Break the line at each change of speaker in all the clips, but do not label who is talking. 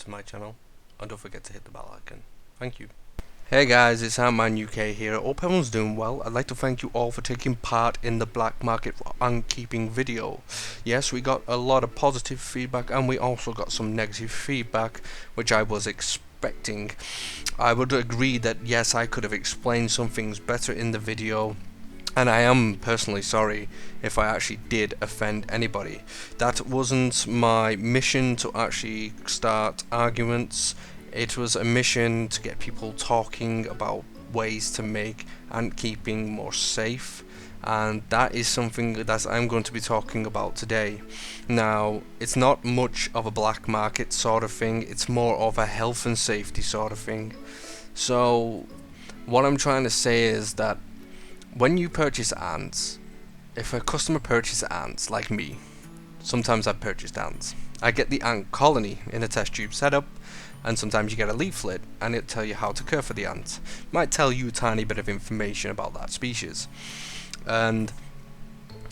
to my channel, and don't forget to hit the bell icon. Thank you. Hey guys, it's AntManUK here. I hope everyone's doing well. I'd like to thank you all for taking part in the black market ant keeping video. Yes, we got a lot of positive feedback and we also got some negative feedback, which I was expecting. I would agree that yes, I could have explained some things better in the video, and I am personally sorry if I actually did offend anybody. That wasn't my mission to actually start arguments. It was a mission to get people talking about ways to make ant keeping more safe, and that is something that I'm going to be talking about today. Now, it's not much of a black market sort of thing, it's more of a health and safety sort of thing. So, what I'm trying to say is that when you purchase ants, if a customer purchases ants like me, sometimes I've purchased ants. I get the ant colony in a test tube setup, and sometimes you get a leaflet and it'll tell you how to care for the ant. Might tell you a tiny bit of information about that species. And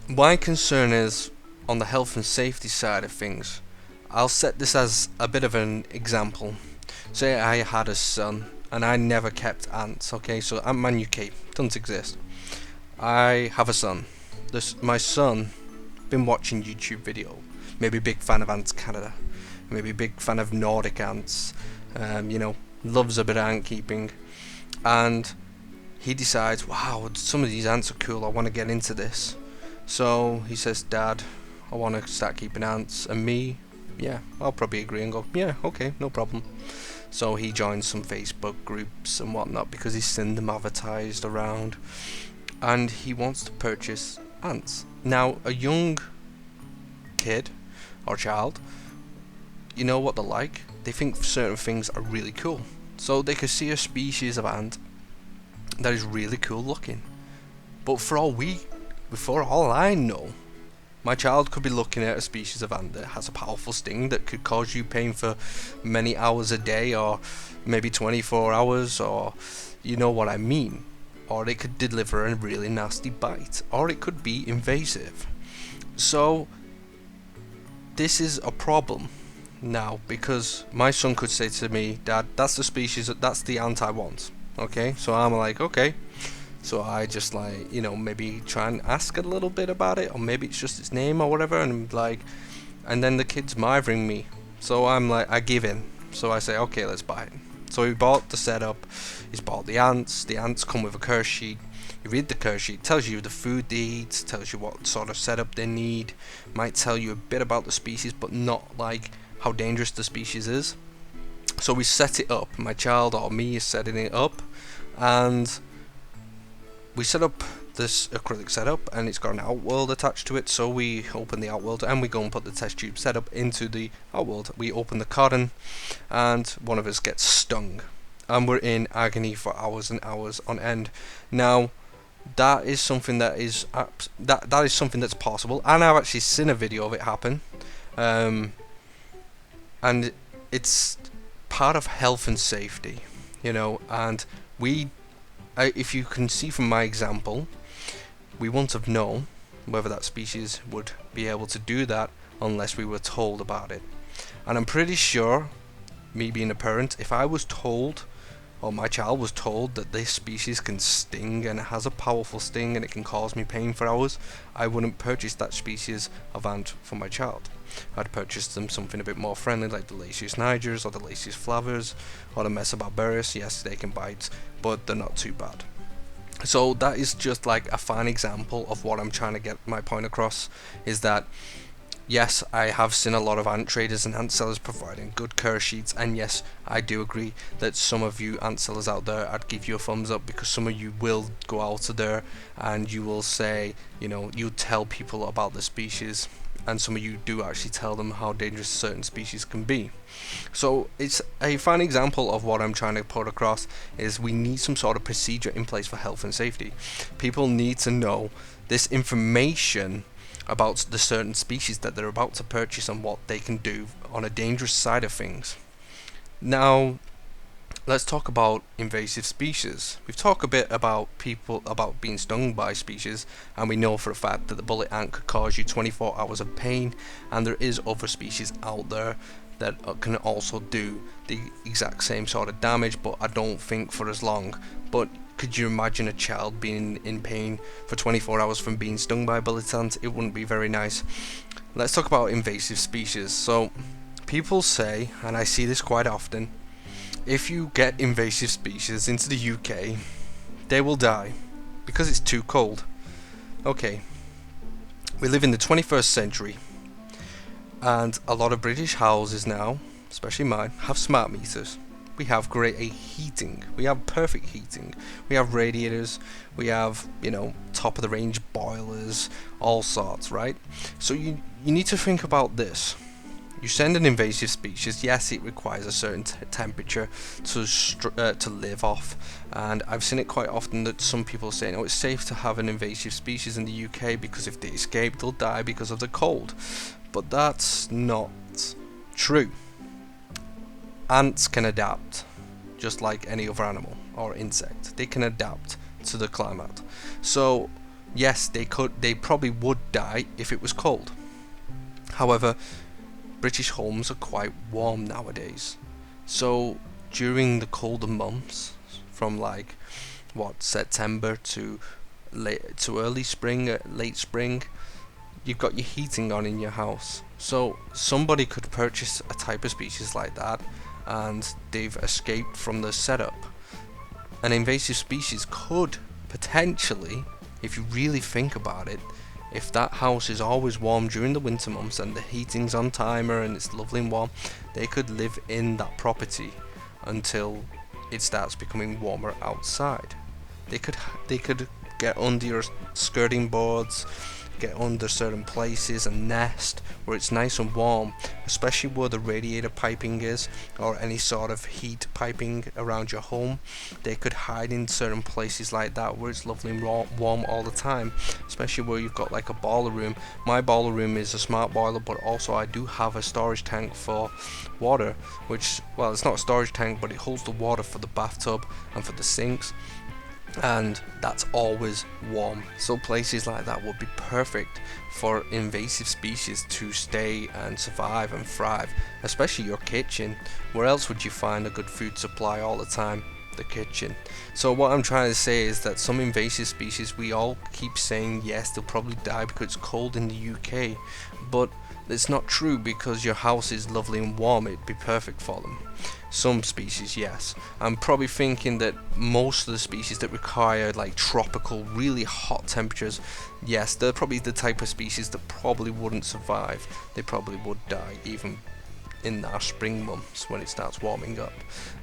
my concern is on the health and safety side of things. I'll set this as a bit of an example. Say I had a son and I never kept ants, okay, so AntManUK doesn't exist. I have a son. My son been watching YouTube video, maybe big fan of Ants Canada, maybe a big fan of Nordic ants, loves a bit of ant keeping, and he decides, wow, some of these ants are cool, I want to get into this. So he says, Dad, I want to start keeping ants, and me, yeah, I'll probably agree and go, yeah, okay, no problem. So he joins some Facebook groups and whatnot because he's seen them advertised around, and he wants to purchase ants. Now, a young kid or child, you know what they're like, they think certain things are really cool. So they could see a species of ant that is really cool looking, but for all I know, my child could be looking at a species of ant that has a powerful sting that could cause you pain for many hours a day, or maybe 24 hours, or you know what I mean. Or it could deliver a really nasty bite, or it could be invasive. So this is a problem now, because my son could say to me, Dad, that's the species, that's the ant I want. Okay, so I'm like, okay. So I just like, maybe try and ask a little bit about it, or maybe it's just its name or whatever, and and then the kid's mithering me. So I'm like, I give in. So I say, okay, let's buy it. So he bought the setup, he's bought the ants come with a curse sheet. You read the curse sheet, tells you the food they eat, tells you what sort of setup they need, might tell you a bit about the species, but not like how dangerous the species is. So we set it up, my child or me is setting it up, and we set up this acrylic setup, and it's got an outworld attached to it. So we open the outworld and we go and put the test tube setup into the outworld. We open the cotton and one of us gets stung, and we're in agony for hours and hours on end. Now that is something that is that is something that's possible, and I've actually seen a video of it happen, and it's part of health and safety, and if you can see from my example, we wouldn't have known whether that species would be able to do that unless we were told about it. And I'm pretty sure, me being a parent, if I was told, or my child was told, that this species can sting and it has a powerful sting and it can cause me pain for hours, I wouldn't purchase that species of ant for my child. I'd purchase them something a bit more friendly, like the Lasius nigers or the Lasius flavus or the Mesobarbarus. Yes, they can bite, but they're not too bad. So that is just like a fine example of what I'm trying to get my point across, is that yes, I have seen a lot of ant traders and ant sellers providing good curse sheets, and yes, I do agree that some of you ant sellers out there, I'd give you a thumbs up, because some of you will go out there and you will say, you tell people about the species, and some of you do actually tell them how dangerous certain species can be. So it's a fine example of what I'm trying to put across, is we need some sort of procedure in place for health and safety. People need to know this information about the certain species that they're about to purchase and what they can do on a dangerous side of things. Now, let's talk about invasive species. We've talked a bit about being stung by species, and we know for a fact that the bullet ant could cause you 24 hours of pain, and there is other species out there that can also do the exact same sort of damage, but I don't think for as long. But could you imagine a child being in pain for 24 hours from being stung by a bullet ant? It wouldn't be very nice. Let's talk about invasive species. So people say, and I see this quite often, if you get invasive species into the UK, they will die because it's too cold. Okay, we live in the 21st century, and a lot of British houses now, especially mine, have smart meters. We have great heating, we have perfect heating, we have radiators, we have, top of the range boilers, all sorts, right? So you need to think about this. You send an invasive species, yes, it requires a certain temperature to live off, and I've seen it quite often that some people say, no, it's safe to have an invasive species in the UK because if they escape, they'll die because of the cold. But that's not true. Ants can adapt, just like any other animal or insect. They can adapt to the climate. So, yes, they probably would die if it was cold. However, British homes are quite warm nowadays, so during the colder months, from September to early spring, late spring, you've got your heating on in your house. So somebody could purchase a type of species like that, and they've escaped from the setup. An invasive species could potentially, if you really think about it, if that house is always warm during the winter months and the heating's on timer and it's lovely and warm, they could live in that property until it starts becoming warmer outside. They could get under your skirting boards, get under certain places and nest where it's nice and warm, especially where the radiator piping is or any sort of heat piping around your home. They could hide in certain places like that where it's lovely and warm all the time, especially where you've got like a boiler room. My boiler room is a smart boiler, but also I do have a storage tank for water, which, well, it's not a storage tank, but it holds the water for the bathtub and for the sinks, and that's always warm. So places like that would be perfect for invasive species to stay and survive and thrive, especially your kitchen. Where else would you find a good food supply all the time? The kitchen. So what I'm trying to say is that some invasive species, we all keep saying yes, they'll probably die because it's cold in the UK, but it's not true, because your house is lovely and warm, it'd be perfect for them. Some species, yes. I'm probably thinking that most of the species that require like tropical, really hot temperatures, yes, they're probably the type of species that probably wouldn't survive. They probably would die even in our spring months when it starts warming up.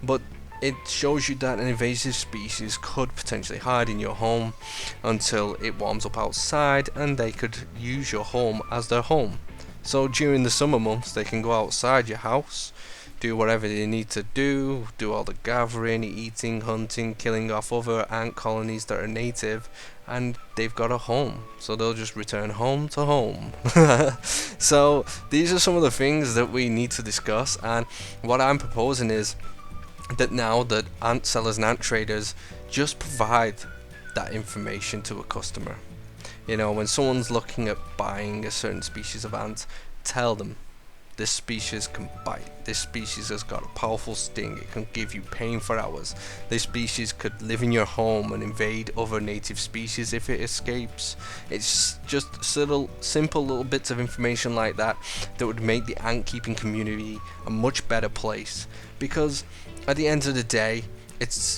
But it shows you that an invasive species could potentially hide in your home until it warms up outside, and they could use your home as their home. So during the summer months, they can go outside your house, do whatever they need to do all the gathering, eating, hunting, killing off other ant colonies that are native, and they've got a home. So they'll just return home to home. So these are some of the things that we need to discuss, and what I'm proposing is that now that ant sellers and ant traders just provide that information to a customer. When someone's looking at buying a certain species of ant, tell them this species can bite, this species has got a powerful sting, it can give you pain for hours, this species could live in your home and invade other native species if it escapes. It's just simple little bits of information like that that would make the ant keeping community a much better place, because at the end of the day,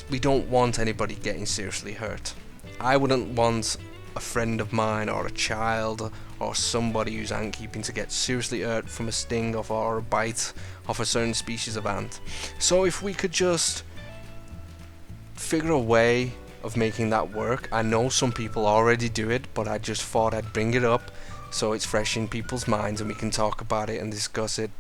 we don't want anybody getting seriously hurt. I wouldn't want a friend of mine or a child or somebody who's ant keeping to get seriously hurt from a sting or a bite of a certain species of ant. So if we could just figure a way of making that work. I know some people already do it, but I just thought I'd bring it up so it's fresh in people's minds and we can talk about it and discuss it.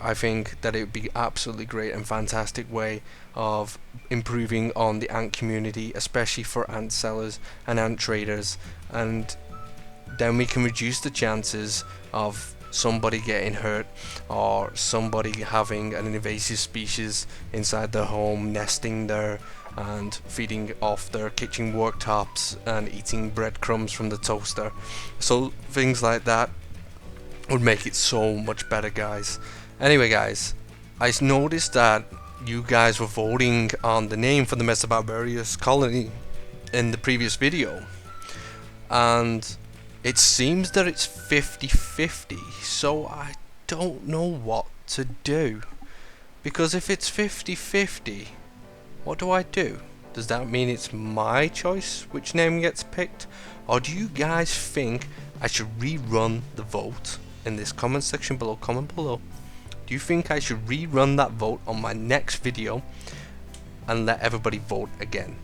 I think that it would be absolutely great and fantastic way of improving on the ant community, especially for ant sellers and ant traders, and then we can reduce the chances of somebody getting hurt or somebody having an invasive species inside their home, nesting there and feeding off their kitchen worktops and eating breadcrumbs from the toaster. So things like that would make it so much better, guys. Anyway guys, I noticed that you guys were voting on the name for the Mesobarbarous colony in the previous video, and it seems that it's 50-50, so I don't know what to do. Because if it's 50-50, what do I do? Does that mean it's my choice which name gets picked? Or do you guys think I should rerun the vote in this comment section below? Comment below. Do you think I should rerun that vote on my next video and let everybody vote again?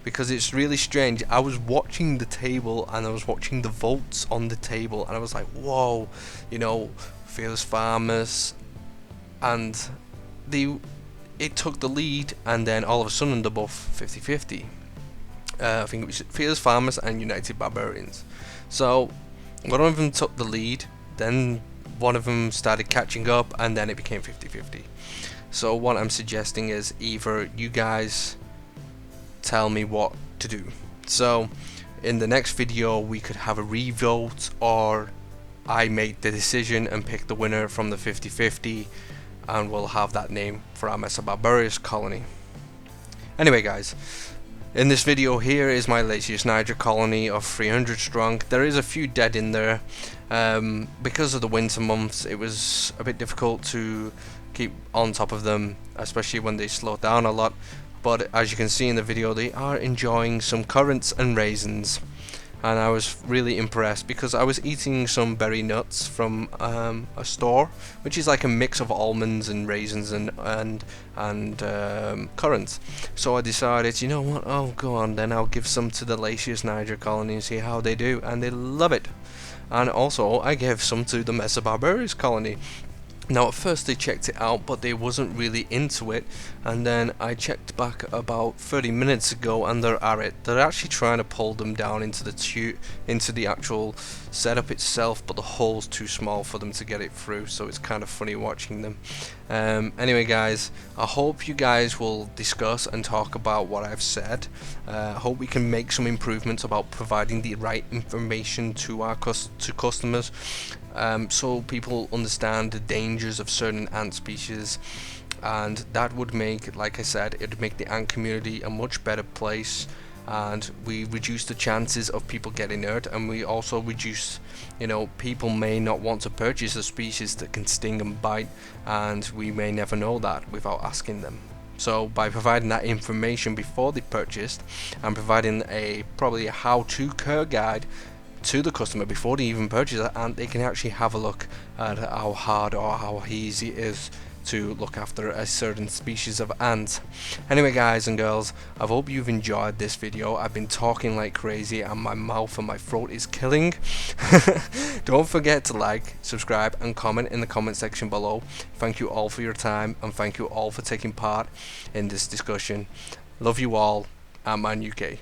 Because it's really strange. I was watching the table and I was watching the votes on the table and I was like, whoa, you know, Fearless Farmers, and it took the lead, and then all of a sudden they're both 50-50. I think it was Fearless Farmers and United Barbarians. So one of them took the lead, then one of them started catching up, and then it became 50-50. So what I'm suggesting is either you guys tell me what to do. So in the next video we could have a revote, or I make the decision and pick the winner from the 50-50, and we'll have that name for our Mesobarbarous colony. Anyway guys, in this video here is my latest Niger colony of 300 strong. There is a few dead in there. Because of the winter months it was a bit difficult to keep on top of them, especially when they slow down a lot. But as you can see in the video, they are enjoying some currants and raisins, and I was really impressed because I was eating some berry nuts from a store, which is like a mix of almonds and raisins and currants. So I decided, you know what, oh go on then, I'll give some to the Latius Niger colony and see how they do, and they love it. And also I gave some to the Mesobarbarous colony. Now at first they checked it out, but they wasn't really into it, and then I checked back about 30 minutes ago and they're at it. They're actually trying to pull them down into the actual setup itself, but the hole's too small for them to get it through, so it's kind of funny watching them. Anyway guys, I hope you guys will discuss and talk about what I've said. I hope we can make some improvements about providing the right information to our customers, so people understand the dangers of certain ant species, and that would make, like I said, it would make the ant community a much better place, and we reduce the chances of people getting hurt, and we also reduce, you know, people may not want to purchase a species that can sting and bite, and we may never know that without asking them. So by providing that information before they purchased, and providing probably a how-to care guide to the customer before they even purchase it, and they can actually have a look at how hard or how easy it is to look after a certain species of ant. Anyway guys and girls, I hope you've enjoyed this video. I've been talking like crazy and my mouth and my throat is killing. Don't forget to like, subscribe and comment in the comment section below. Thank you all for your time, and thank you all for taking part in this discussion. Love you all. AntManUK.